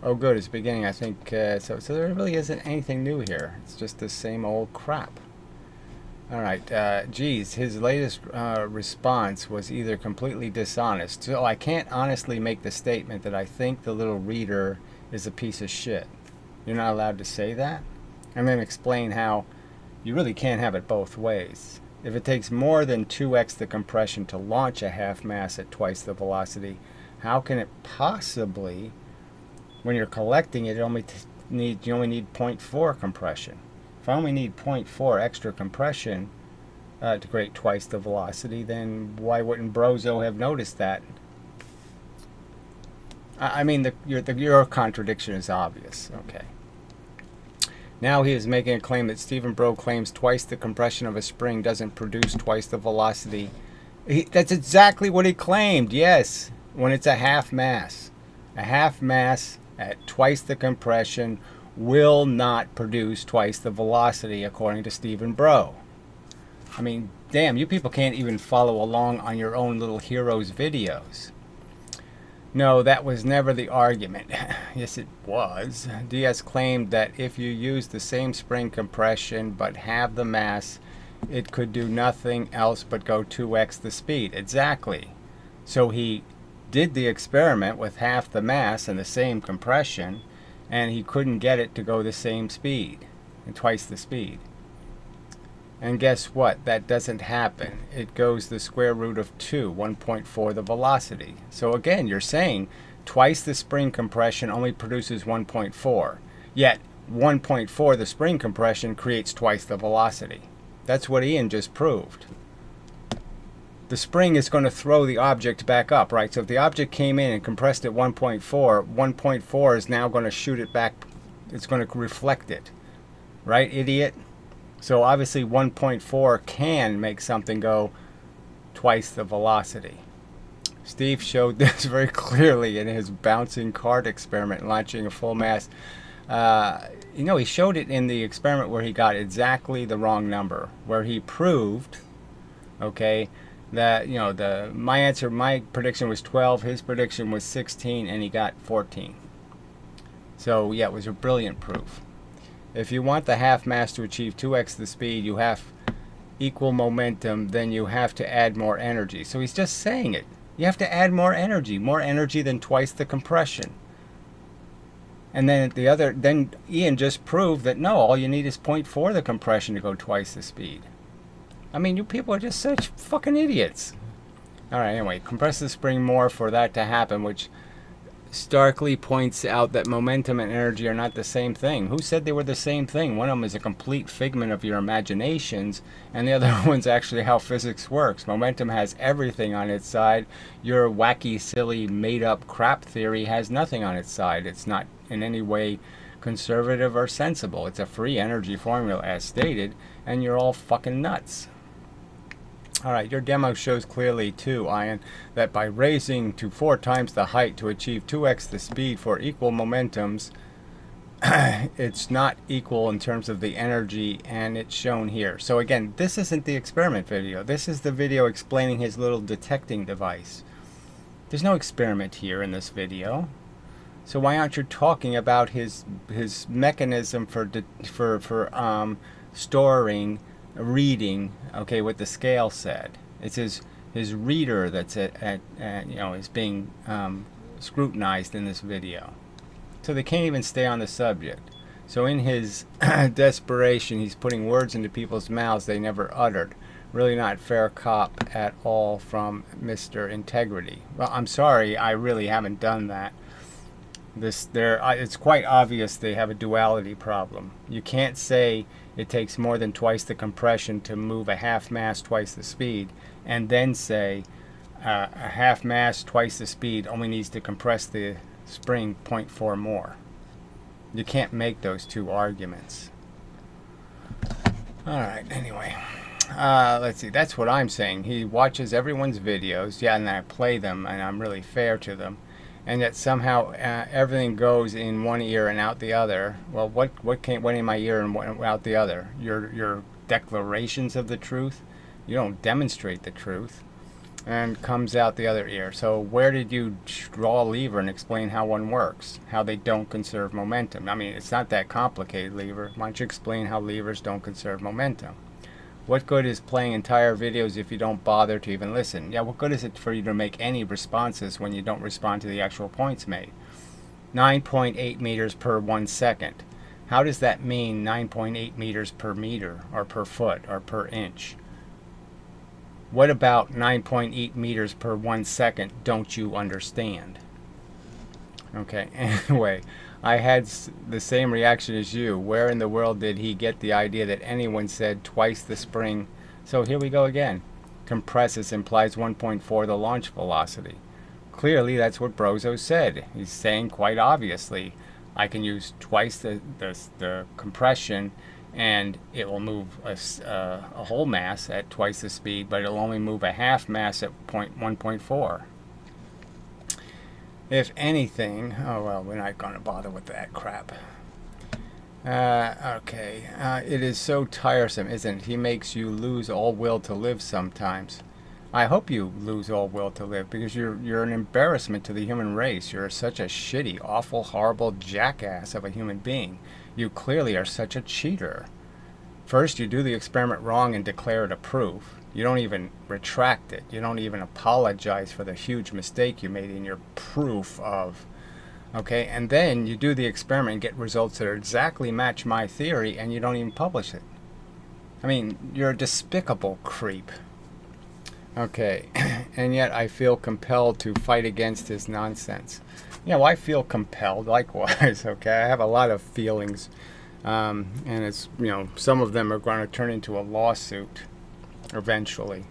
Oh, good, it's beginning, I think. So there really isn't anything new here. It's just the same old crap. All right, geez, his latest response was either completely dishonest. So I can't honestly make the statement that I think the little reader is a piece of shit. You're not allowed to say that? And then explain how you really can't have it both ways. If it takes more than 2x the compression to launch a half mass at twice the velocity, how can it possibly, when you're collecting it, you only need 0.4 compression? If I only need 0.4 extra compression to create twice the velocity, then why wouldn't Brozo have noticed that? I mean, your contradiction is obvious. Okay. Now he is making a claim that Stephen Bro claims twice the compression of a spring doesn't produce twice the velocity. That's exactly what he claimed, yes, when it's a half mass. A half mass at twice the compression will not produce twice the velocity, according to Stephen Bro. I mean, damn, you people can't even follow along on your own little heroes' videos. No, that was never the argument. Yes, it was. DS claimed that if you use the same spring compression but have the mass, it could do nothing else but go 2x the speed. Exactly. So he did the experiment with half the mass and the same compression, and he couldn't get it to go the same speed, and twice the speed. And guess what? That doesn't happen. It goes the square root of 2, 1.4 the velocity. So again, you're saying twice the spring compression only produces 1.4. Yet 1.4 the spring compression creates twice the velocity. That's what Ian just proved. The spring is going to throw the object back up, right? So if the object came in and compressed at 1.4, 1.4 is now going to shoot it back. It's going to reflect it. Right, idiot? So obviously 1.4 can make something go twice the velocity. Steve showed this very clearly in his bouncing cart experiment, launching a full mass. He showed it in the experiment where he got exactly the wrong number, where he proved, okay, that, my prediction was 12, his prediction was 16, and he got 14. So yeah, it was a brilliant proof. If you want the half mass to achieve 2x the speed, you have equal momentum, then you have to add more energy. So he's just saying it. You have to add more energy than twice the compression. And then then Ian just proved that no, all you need is 0.4 the compression to go twice the speed. I mean, you people are just such fucking idiots. All right, anyway, compress the spring more for that to happen, which starkly points out that momentum and energy are not the same thing. Who said they were the same thing? One of them is a complete figment of your imaginations, and the other one's actually how physics works. Momentum has everything on its side. Your wacky, silly, made-up crap theory has nothing on its side. It's not in any way conservative or sensible. It's a free energy formula as stated, and you're all fucking nuts. Alright, your demo shows clearly too, Ian, that by raising to 4 times the height to achieve 2x the speed for equal momentums, it's not equal in terms of the energy, and it's shown here. So again, this isn't the experiment video. This is the video explaining his little detecting device. There's no experiment here in this video. So why aren't you talking about his mechanism for storing reading, okay, what the scale said? It's his reader that's is being scrutinized in this video. So they can't even stay on the subject. So in his desperation, he's putting words into people's mouths they never uttered. Really not fair cop at all from Mr. Integrity. Well, I'm sorry, I really haven't done that. It's quite obvious they have a duality problem. You can't say it takes more than twice the compression to move a half mass twice the speed, and then say a half mass twice the speed only needs to compress the spring 0.4 more. You can't make those two arguments. Alright, anyway. Let's see, that's what I'm saying. He watches everyone's videos, yeah, and then I play them, and I'm really fair to them. And yet somehow everything goes in one ear and out the other. Well, what went in my ear and what out the other? Your declarations of the truth. You don't demonstrate the truth, and comes out the other ear. So where did you draw a lever and explain how one works? How they don't conserve momentum? I mean, it's not that complicated, lever. Why don't you explain how levers don't conserve momentum? What good is playing entire videos if you don't bother to even listen? Yeah, what good is it for you to make any responses when you don't respond to the actual points made? 9.8 meters per 1 second. How does that mean 9.8 meters per meter, or per foot, or per inch? What about 9.8 meters per 1 second don't you understand? Okay, anyway, I had the same reaction as you. Where in the world did he get the idea that anyone said twice the spring? So here we go again. Compresses implies 1.4 the launch velocity. Clearly that's what Brozo said. He's saying quite obviously, I can use twice the compression and it will move a whole mass at twice the speed, but it'll only move a half mass at 1.4. If anything, oh well, we're not going to bother with that crap. Okay, it is so tiresome, isn't it? He makes you lose all will to live sometimes. I hope you lose all will to live, because you're an embarrassment to the human race. You're such a shitty, awful, horrible jackass of a human being. You clearly are such a cheater. First, you do the experiment wrong and declare it a proof. You don't even retract it. You don't even apologize for the huge mistake you made in your proof of. Okay, and then you do the experiment and get results that exactly match my theory, and you don't even publish it. I mean, you're a despicable creep. Okay, and yet I feel compelled to fight against his nonsense. Yeah, well, I feel compelled likewise, okay? I have a lot of feelings, and it's, some of them are going to turn into a lawsuit eventually.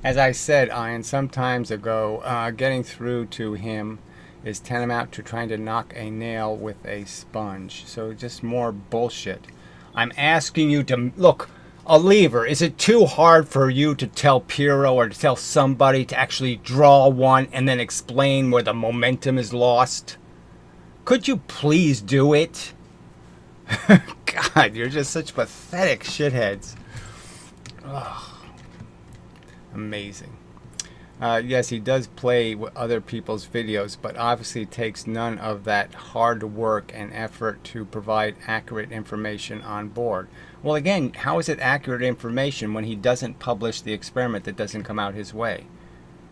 As I said, Ian, some times ago, getting through to him is tantamount to trying to knock a nail with a sponge. So just more bullshit. I'm asking you to look. A lever. Is it too hard for you to tell Piro or to tell somebody to actually draw one and then explain where the momentum is lost? Could you please do it? God, you're just such pathetic shitheads. Ugh. Amazing. Yes, he does play with other people's videos, but obviously takes none of that hard work and effort to provide accurate information on board. Well, again, how is it accurate information when he doesn't publish the experiment that doesn't come out his way?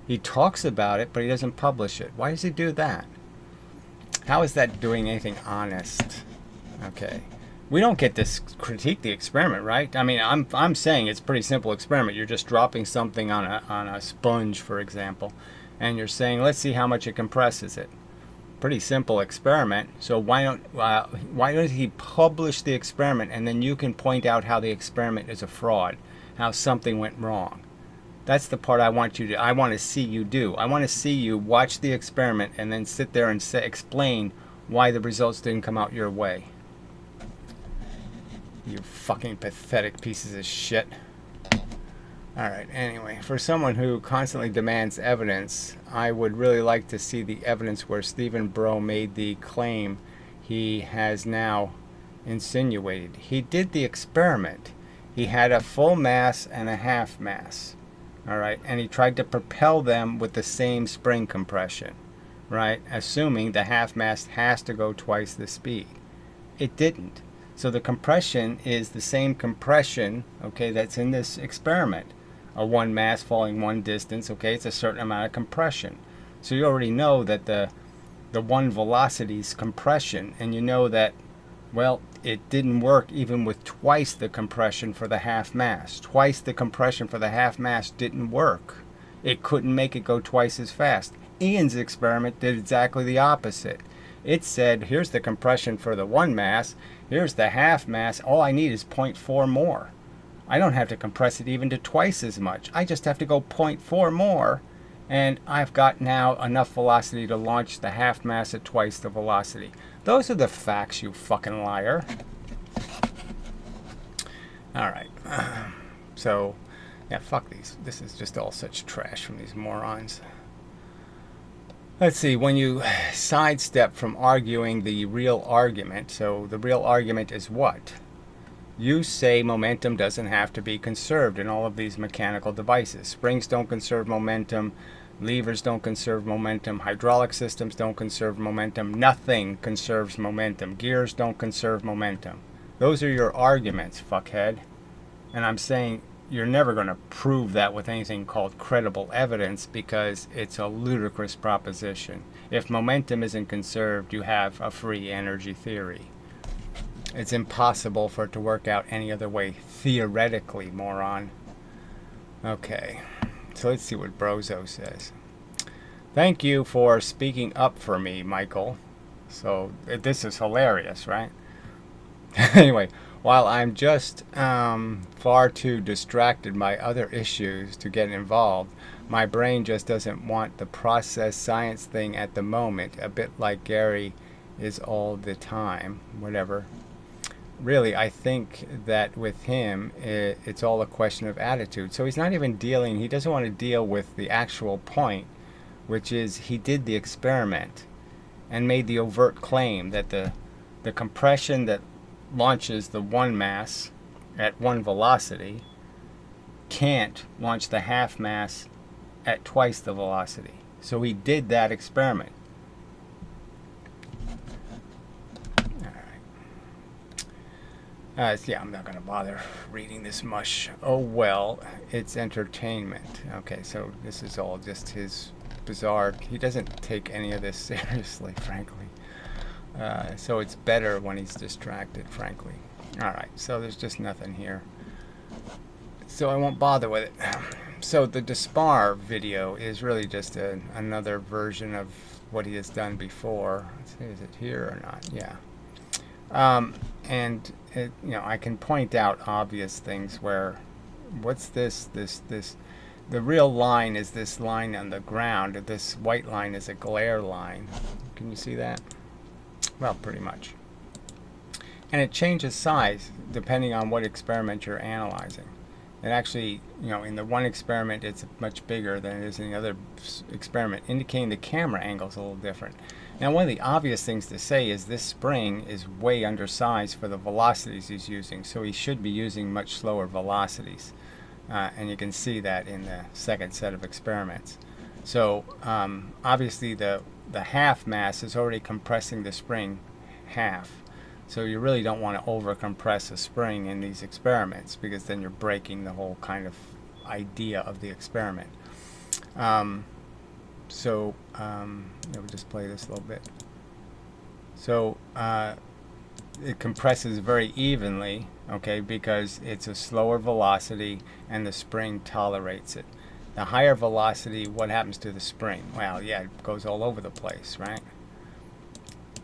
He talks about it, but he doesn't publish it. Why does he do that? How is that doing anything honest? Okay. We don't get to critique the experiment, right? I mean, I'm saying it's a pretty simple experiment. You're just dropping something on a sponge, for example, and you're saying, let's see how much it compresses it. Pretty simple experiment. So why don't he publish the experiment, and then you can point out how the experiment is a fraud, how something went wrong. That's the part I want to see you do. I want to see you watch the experiment and then sit there and explain why the results didn't come out your way. You fucking pathetic pieces of shit. Alright, anyway, for someone who constantly demands evidence, I would really like to see the evidence where Stephen Bro made the claim he has now insinuated. He did the experiment. He had a full mass and a half mass. Alright, and he tried to propel them with the same spring compression. Right? Assuming the half mass has to go twice the speed. It didn't. So the compression is the same compression, okay, that's in this experiment. A one mass falling one distance, okay, it's a certain amount of compression. So you already know that the one velocity's compression, and you know that, well, it didn't work even with twice the compression for the half mass. Twice the compression for the half mass didn't work. It couldn't make it go twice as fast. Ian's experiment did exactly the opposite. It said, here's the compression for the one mass, here's the half mass, all I need is 0.4 more. I don't have to compress it even to twice as much. I just have to go 0.4 more, and I've got now enough velocity to launch the half mass at twice the velocity. Those are the facts, you fucking liar. Alright, so, yeah, fuck these. This is just all such trash from these morons. Let's see, when you sidestep from arguing the real argument, so the real argument is what? You say momentum doesn't have to be conserved in all of these mechanical devices. Springs don't conserve momentum, levers don't conserve momentum, hydraulic systems don't conserve momentum, nothing conserves momentum, gears don't conserve momentum. Those are your arguments, fuckhead. And I'm saying you're never going to prove that with anything called credible evidence because it's a ludicrous proposition. If momentum isn't conserved, you have a free energy theory. It's impossible for it to work out any other way theoretically, moron. Okay, so let's see what Brozo says. Thank you for speaking up for me, Michael. So this is hilarious, right? Anyway, while I'm just far too distracted by other issues to get involved, my brain just doesn't want the process science thing at the moment, a bit like Gary is all the time, whatever. Really, I think that with him, it's all a question of attitude. So he doesn't want to deal with the actual point, which is he did the experiment and made the overt claim that the compression that launches the one mass at one velocity can't launch the half mass at twice the velocity. So he did that experiment. Yeah, I'm not going to bother reading this mush. Oh well, it's entertainment. Okay, so this is all just his bizarre... He doesn't take any of this seriously, frankly. So it's better when he's distracted, frankly. Alright, so there's just nothing here. So I won't bother with it. So the Despar video is really just another version of what he has done before. Let's see, is it here or not? Yeah. And it, I can point out obvious things where, what's this? The real line is this line on the ground. This white line is a glare line. Can you see that? Well, pretty much. And it changes size depending on what experiment you're analyzing. It actually, in the one experiment, it's much bigger than it is in the other experiment, indicating the camera angle is a little different. Now, one of the obvious things to say is this spring is way undersized for the velocities he's using, so he should be using much slower velocities. And you can see that in the second set of experiments. So, obviously, the half mass is already compressing the spring half. So you really don't want to over-compress a spring in these experiments, because then you're breaking the whole kind of idea of the experiment. So we'll just play this a little bit. So it compresses very evenly, okay, because it's a slower velocity and the spring tolerates it. The higher velocity, what happens to the spring? Well, yeah, it goes all over the place, right?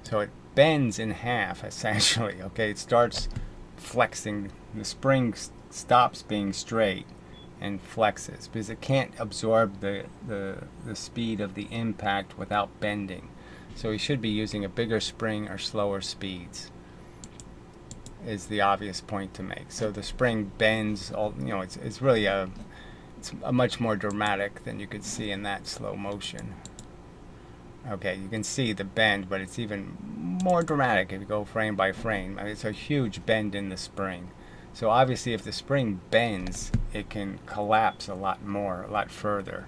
So it bends in half, essentially, okay? It starts flexing. The spring stops being straight and flexes because it can't absorb the speed of the impact without bending. So we should be using a bigger spring or slower speeds, is the obvious point to make. So the spring bends, all, it's really it's a much more dramatic than you could see in that slow motion. Okay, you can see the bend, but it's even more dramatic if you go frame by frame. I mean, it's a huge bend in the spring. So obviously if the spring bends, it can collapse a lot more, a lot further.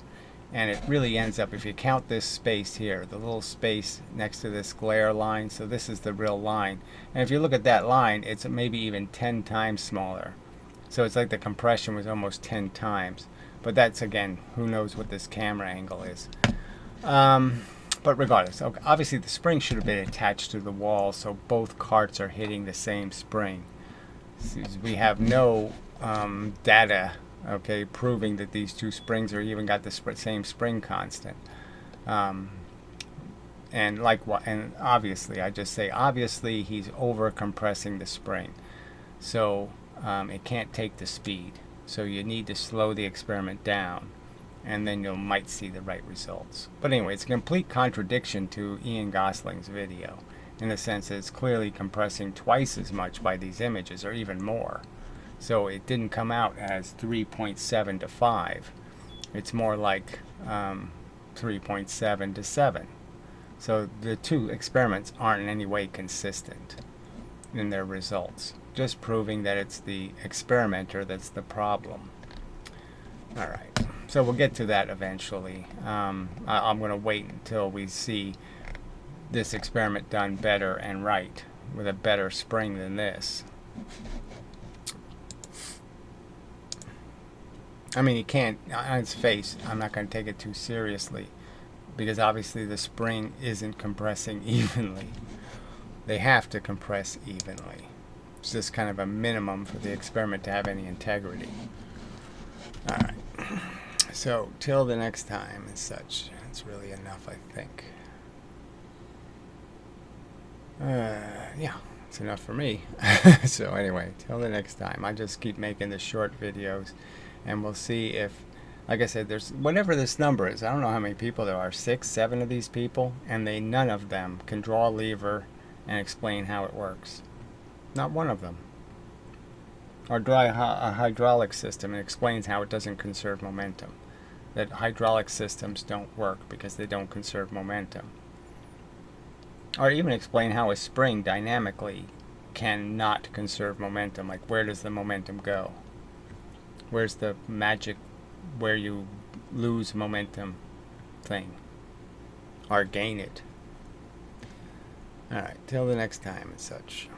And it really ends up, if you count this space here, the little space next to this glare line, so this is the real line. And if you look at that line, it's maybe even 10 times smaller. So it's like the compression was almost 10 times. But that's, again, who knows what this camera angle is. But regardless, okay, obviously the spring should have been attached to the wall, so both carts are hitting the same spring. We have no data, okay, proving that these two springs are even got the same spring constant. And obviously, I just say obviously he's over compressing the spring, so it can't take the speed. So you need to slow the experiment down, and then you might see the right results. But anyway, it's a complete contradiction to Ian Gosling's video, in the sense that it's clearly compressing twice as much by these images, or even more. So it didn't come out as 3.7 to 5. It's more like 3.7 to 7. So the two experiments aren't in any way consistent in their results, just proving that it's the experimenter that's the problem. All right, so we'll get to that eventually. I'm going to wait until we see this experiment done better and right, with a better spring than this. I mean, you can't, on its face, I'm not going to take it too seriously, because obviously the spring isn't compressing evenly. They have to compress evenly. It's just kind of a minimum for the experiment to have any integrity. All right. So, till the next time and such, that's really enough, I think. Yeah, it's enough for me. So anyway, till the next time, I just keep making the short videos, and we'll see if, like I said, there's whatever this number is. I don't know how many people there are, 6, 7 of these people, and none of them can draw a lever and explain how it works. Not one of them. Or draw a hydraulic system and explains how it doesn't conserve momentum. That hydraulic systems don't work because they don't conserve momentum. Or even explain how a spring dynamically cannot conserve momentum. Like, where does the momentum go? Where's the magic where you lose momentum thing? Or gain it? Alright, till the next time and such.